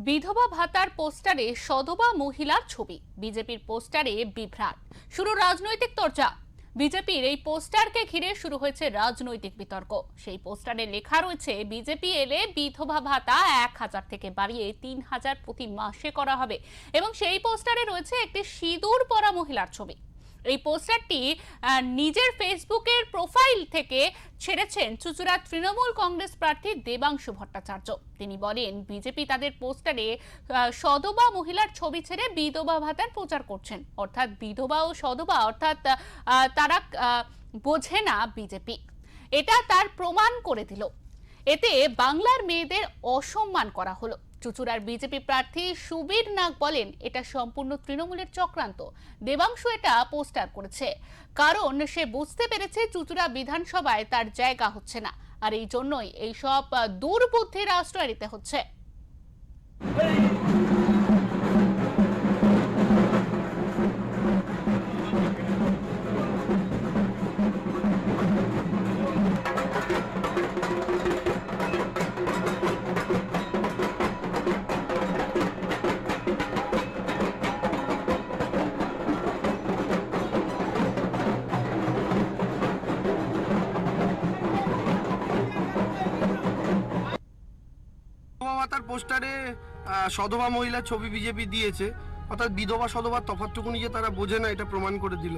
বিধবা ভাতার পোস্টারে সধবা মহিলার ছবি, বিজেপির পোস্টারে বিভ্রাট, শুরু রাজনৈতিক চর্চা। বিজেপির এই পোস্টারকে ঘিরে শুরু হয়েছে রাজনৈতিক বিতর্ক। সেই পোস্টারে লেখা রয়েছে, বিজেপি এলে বিধবা ভাতা 1,000 থেকে বাড়িয়ে 3,000 প্রতি মাসে করা হবে, এবং সেই পোস্টারে রয়েছে একটি সিঁদুর পরা মহিলার ছবি। এই পোস্টারটি নিজের ফেসবুকের প্রোফাইল থেকে ছেড়েছেন চুঁচুড়া তৃণমূল কংগ্রেস প্রার্থী দেবাংশু ভট্টাচার্য। তিনি বলেন, বিজেপি তাদের পোস্টারে সধবা মহিলার ছবি ছেড়ে বিধবা ভাতার প্রচার করছেন, অর্থাৎ বিধবা ও সধবা অর্থাৎ তারা বোঝে না বিজেপি। এটা তার প্রমাণ করে দিল। এতে বাংলার মেয়েদের অসম্মান করা হলো। চুঁচুড়ার বিজেপি প্রার্থী সুবীর নাগ বলেন, এটা সম্পূর্ণ তৃণমূলের চক্রান্ত। দেবাংশু এটা পোস্টার করেছে কারণ সে বুঝতে পেরেছে চুঁচুড়া বিধানসভায় তার জায়গা হচ্ছে না, আর এই জন্যই এইসব দুর্বুদ্ধির আশ্রয় নিতে হচ্ছে। ভাতার পোস্টারে সধবা মহিলার ছবি বিজেপি দিয়েছে, অর্থাৎ বিধবা সধবার তফাৎটুকুনি যে তারা বোঝে না এটা প্রমাণ করে দিল।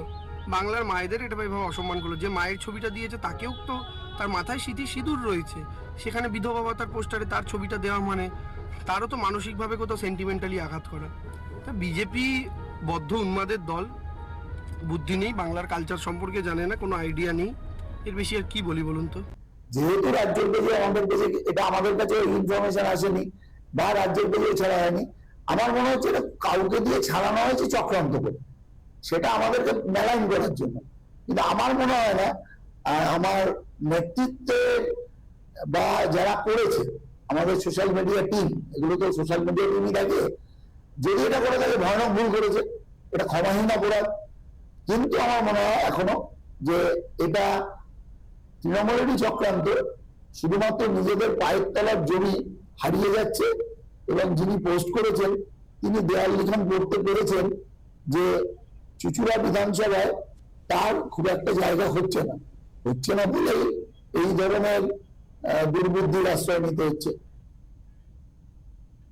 বাংলার মায়েদের এটা এভাবে অসম্মান করলো। যে মায়ের ছবিটা দিয়েছে তাকেও তো তার মাথায় সিঁদুর রয়েছে, সেখানে বিধবা ভাতার পোস্টারে তার ছবিটা দেওয়া মানে তারও তো মানসিকভাবে কোথাও সেন্টিমেন্টালি আঘাত করা। তা বিজেপি বদ্ধ উন্মাদের দল, বুদ্ধি নেই, বাংলার কালচার সম্পর্কে জানে না, কোনো আইডিয়া নেই। এর বেশি আর কি বলি বলুন তো। যেহেতু রাজ্যের পেজে আমাদের পেজে এটা আমাদের কাছে ইনফরমেশন আসেনি বা রাজ্যের পেজে ছাড়া হয়নি, আমার মনে হচ্ছে এটা কাউকে দিয়ে ছাড়ানো হয়েছে চক্রান্ত করে, সেটা আমাদেরকে মেলাইন করার জন্য। কিন্তু আমার মনে হয় না আমার নেতৃত্বের বা যারা করেছে আমাদের সোশ্যাল মিডিয়া টিম, এগুলো তো সোশ্যাল মিডিয়া টিমই থাকে, যদি এটা করে থাকে ভয়ানক ভুল করেছে, এটা ক্ষমাহীন অপরাধ। কিন্তু আমার মনে হয় এখনো যে এটা তৃণমূলেরই চক্রান্ত, শুধুমাত্র নিজেদের পায়ের তলার জমি হারিয়ে যাচ্ছে। এবং যিনি পোস্ট করেছেন তিনি দেয়াল লিখন করতে পেরেছেন যে চুঁচুড়া বিধানসভায় তার খুব একটা জায়গা হচ্ছে না বলেই এই ধরনের দুর্বুদ্ধির আশ্রয় নিতে হচ্ছে।